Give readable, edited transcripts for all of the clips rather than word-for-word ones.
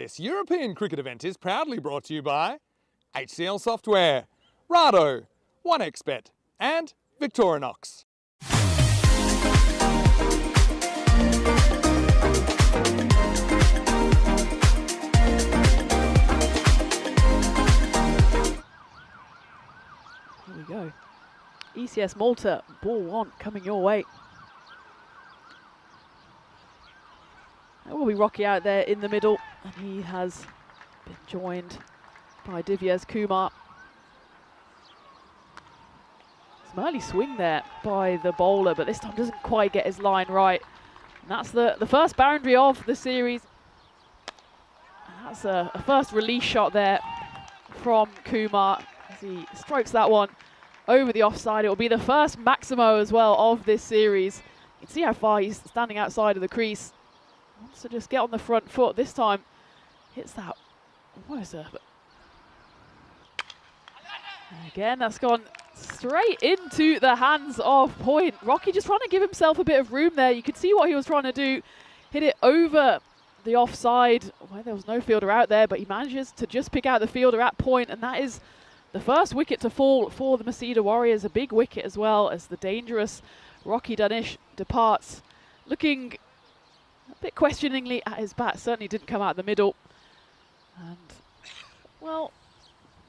This European cricket event is proudly brought to you by HCL Software, Rado, 1xBet and Victorinox. Here we go. ECS Malta, ball one coming your way. It will be Rocky out there in the middle, and he has been joined by Divyesh Kumar. Some early swing there by the bowler, but this time doesn't quite get his line right. And that's the first boundary of the series. And that's a first release shot there from Kumar as he strokes that one over the offside. It will be the first Maximo as well of this series. You can see how far he's standing outside of the crease. Wants to just get on the front foot. This time hits that. What is that? Again, that's gone straight into the hands of point. Rocky just trying to give himself a bit of room there. You could see what he was trying to do. Hit it over the offside where there was no fielder out there, but he manages to just pick out the fielder at point, and that is the first wicket to fall for the MSW Warriors. A big wicket as well as the dangerous Rocky Danish departs. Looking a bit questioningly at his bat, certainly didn't come out the middle. And, well,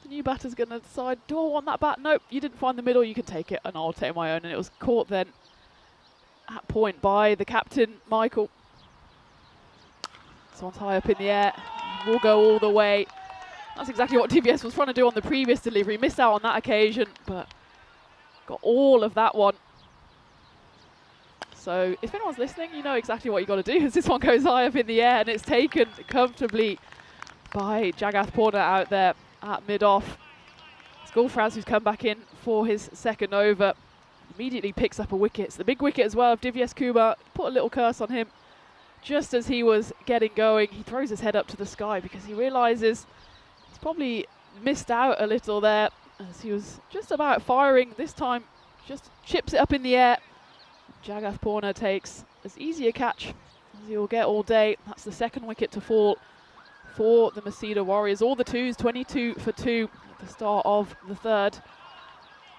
the new batter's going to decide, do I want that bat? Nope, you didn't find the middle, you can take it, and I'll take my own. And it was caught then at point by the captain, Michael. This one's high up in the air, will go all the way. That's exactly what Divyesh was trying to do on the previous delivery. Missed out on that occasion, but got all of that one. So if anyone's listening, you know exactly what you got to do, as this one goes high up in the air and it's taken comfortably by Jagath Purna out there at mid-off. It's Gulfraz who's come back in for his second over. Immediately picks up a wicket. It's the big wicket as well of Divyesh Kumar. Put a little curse on him. Just as he was getting going, he throws his head up to the sky because he realises he's probably missed out a little there as he was just about firing. This time just chips it up in the air. Jagath Purna takes as easy a catch as he'll get all day. That's the second wicket to fall for the MSW Warriors. All the twos, 22 for 2 at the start of the third.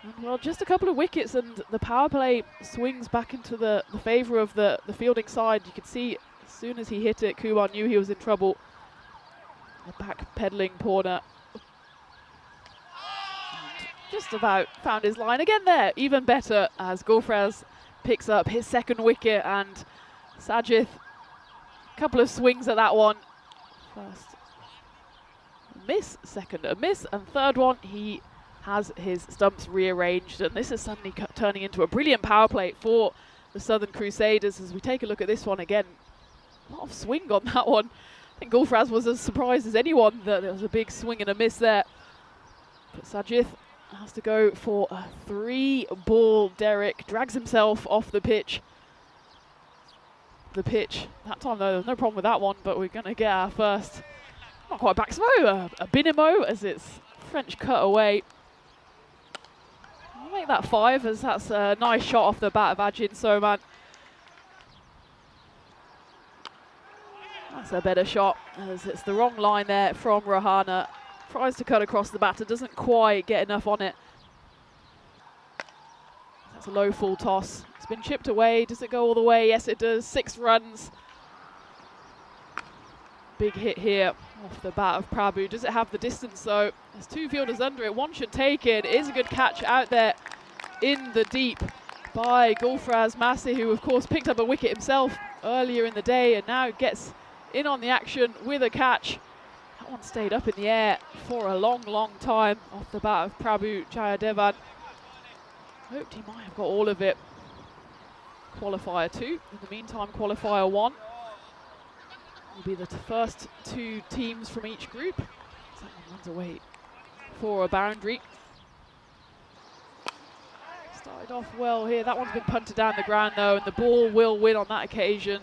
And well, just a couple of wickets and the power play swings back into the favour of the fielding side. You could see as soon as he hit it, Kumar knew he was in trouble. The back-pedaling Purna. Just about found his line again there. Even better as Gulfraz picks up his second wicket, and Sajith, a couple of swings at that one. First miss, second a miss, and third one he has his stumps rearranged, and this is suddenly turning into a brilliant power play for the Southern Crusaders. As we take a look at this one again, a lot of swing on that one. I think Gulfraz was as surprised as anyone that there was a big swing and a miss there. But Sajith has to go for a 3-ball derrick, drags himself off the pitch. That time though, there's no problem with that one, but we're going to get our first, not quite backsmo, a binimo as it's French cut away. I'll make that 5 as that's a nice shot off the bat of Ajin Soman. That's a better shot as it's the wrong line there from Rahana. Tries to cut across the batter, doesn't quite get enough on it. That's a low full toss. It's been chipped away. Does it go all the way? Yes, it does. 6 runs. Big hit here off the bat of Prabhu. Does it have the distance though? There's 2 fielders under it. One should take it. It is a good catch out there in the deep by Gulfraz Masih, who of course picked up a wicket himself earlier in the day and now gets in on the action with a catch. That one stayed up in the air for a long, long time off the bat of Prabhu Jayadevan. Hoped he might have got all of it. Qualifier 2. In the meantime, qualifier 1 will be the first 2 teams from each group. So that one runs away for a boundary. Started off well here. That one's been punted down the ground though, and the ball will win on that occasion.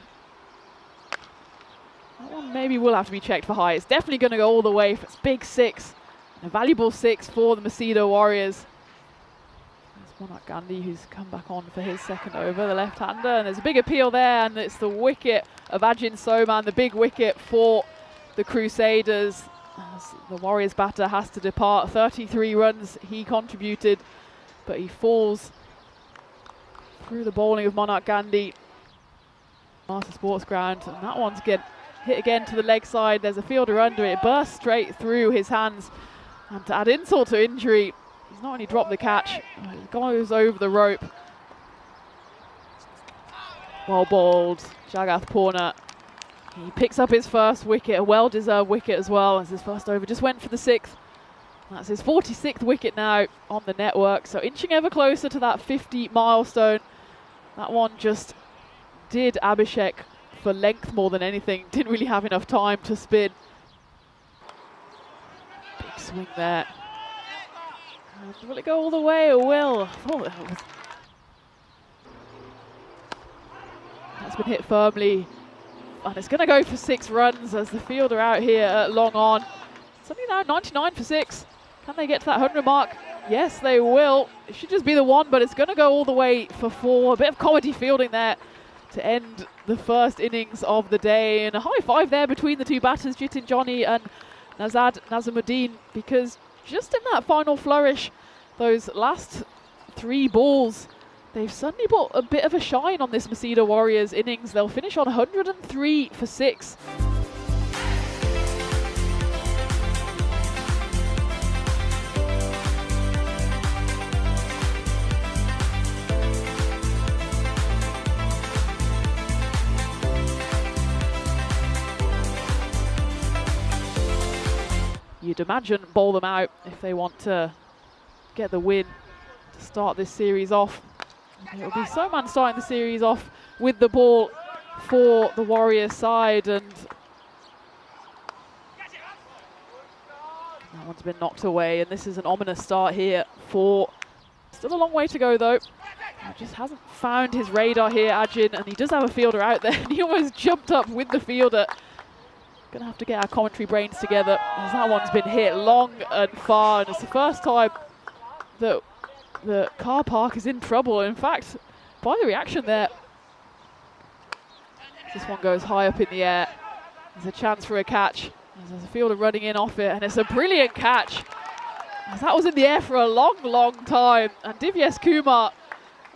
That one maybe will have to be checked for high. It's definitely going to go all the way. It's big 6. A valuable 6 for the MSW Warriors. There's Monak Gandhi who's come back on for his second over, the left-hander. And there's a big appeal there, and it's the wicket of Ajin Soman, the big wicket for the Crusaders, as the Warriors batter has to depart. 33 runs he contributed, but he falls through the bowling of Monarch Gandhi. Master Sports Ground, and that one's hit again to the leg side. There's a fielder under it, bursts straight through his hands, and to add insult to injury, he's not only dropped the catch, he goes over the rope. Well bowled, Jagath Purna. He picks up his first wicket, a well-deserved wicket as well, as his first over just went for the 6th. That's his 46th wicket now on the network, so inching ever closer to that 50 milestone. That one just did Abhishek for length more than anything. Didn't really have enough time to spin. Big swing there. And will it go all the way? It will. Oh, that's been hit firmly. And it's going to go for 6 runs as the fielder out here at long on. It's only now 99 for 6. Can they get to that 100 mark? Yes, they will. It should just be the 1, but it's going to go all the way for 4. A bit of comedy fielding there to end the first innings of the day. And a high five there between the two batters, Jitin Johnny and Nazad Nazimuddin, because just in that final flourish, those last 3 balls, they've suddenly put a bit of a shine on this Masida Warriors innings. They'll finish on 103 for 6. You'd imagine bowl them out if they want to get the win to start this series off. It will be Soman starting the series off with the ball for the Warriors side, and that one's been knocked away, and this is an ominous start here for, still a long way to go though. He just hasn't found his radar here, Ajin, and he does have a fielder out there, and he almost jumped up with the fielder. Gonna have to get our commentary brains together, as that one's been hit long and far, and it's the first time that the car park is in trouble. In fact, by the reaction there, this one goes high up in the air. There's a chance for a catch. There's a fielder running in off it, and it's a brilliant catch, as that was in the air for a long, long time. And Divyesh Kumar,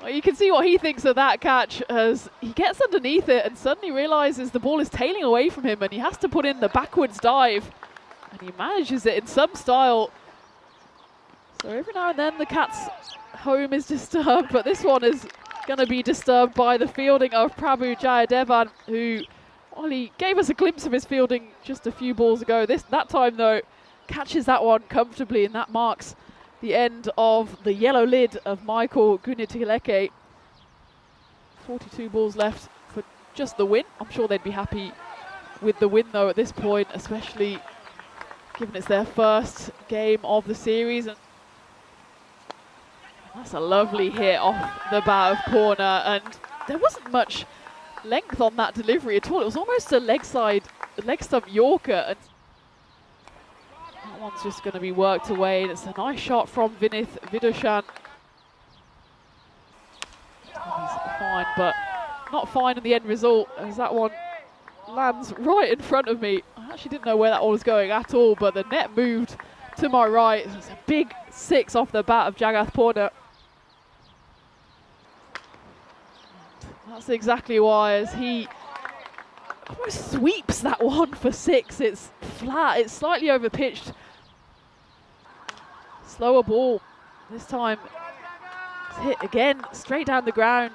well, you can see what he thinks of that catch, as he gets underneath it and suddenly realizes the ball is tailing away from him, and he has to put in the backwards dive, and he manages it in some style. So every now and then the cat's home is disturbed, but this one is going to be disturbed by the fielding of Prabhu Jayadevan, who, well, he gave us a glimpse of his fielding just a few balls ago. That time though, catches that one comfortably, and that marks the end of the yellow lid of Michael Gunitileke. 42 balls left for just the win. I'm sure they'd be happy with the win though at this point, especially given it's their first game of the series. And that's a lovely hit off the bat of Purna, and there wasn't much length on that delivery at all. It was almost a leg stump Yorker, and that one's just going to be worked away, and it's a nice shot from Vinith Vidushan. He's fine, but not fine in the end result, as that one lands right in front of me. I actually didn't know where that one was going at all, but the net moved to my right. It's a big 6 off the bat of Jagath Purna. That's exactly why, as he almost sweeps that one for 6. It's flat, it's slightly over pitched. Slower ball. This time it's hit again, straight down the ground.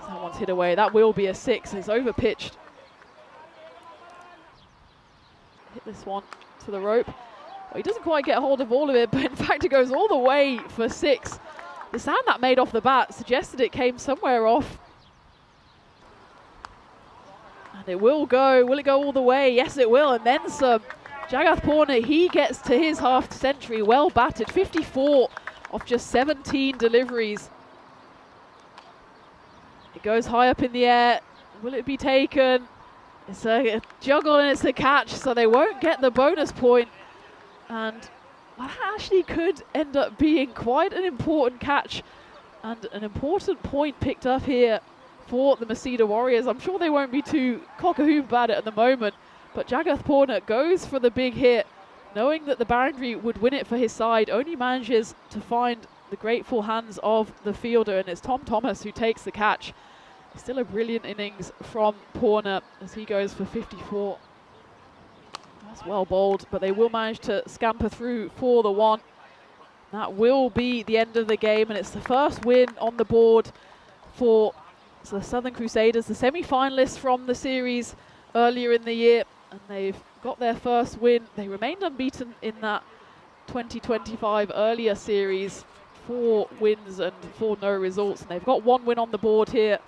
That one's hit away. That will be a 6. It's over pitched. Hit this one to the rope. Well, he doesn't quite get a hold of all of it, but in fact it goes all the way for 6. The sound that made off the bat suggested it came somewhere off. And it will go. Will it go all the way? Yes, it will, and then some. Jagath Purna, he gets to his half century, well batted. 54 off just 17 deliveries. It goes high up in the air. Will it be taken? It's a juggle and it's a catch, so they won't get the bonus point. And that actually could end up being quite an important catch and an important point picked up here for the Masida Warriors. I'm sure they won't be too cock-a-hoop about it at the moment, But Jagath Porner goes for the big hit, knowing that the boundary would win it for his side, only manages to find the grateful hands of the fielder, and it's Tom Thomas who takes the catch. Still a brilliant innings from Porner as he goes for 54. That's well bowled, but they will manage to scamper through for the one. That will be the end of the game, and it's the first win on the board for the Southern Crusaders, the semi-finalists from the series earlier in the year, and they've got their first win. They remained unbeaten in that 2025 earlier series, 4 wins and 4 no results, and they've got 1 win on the board here.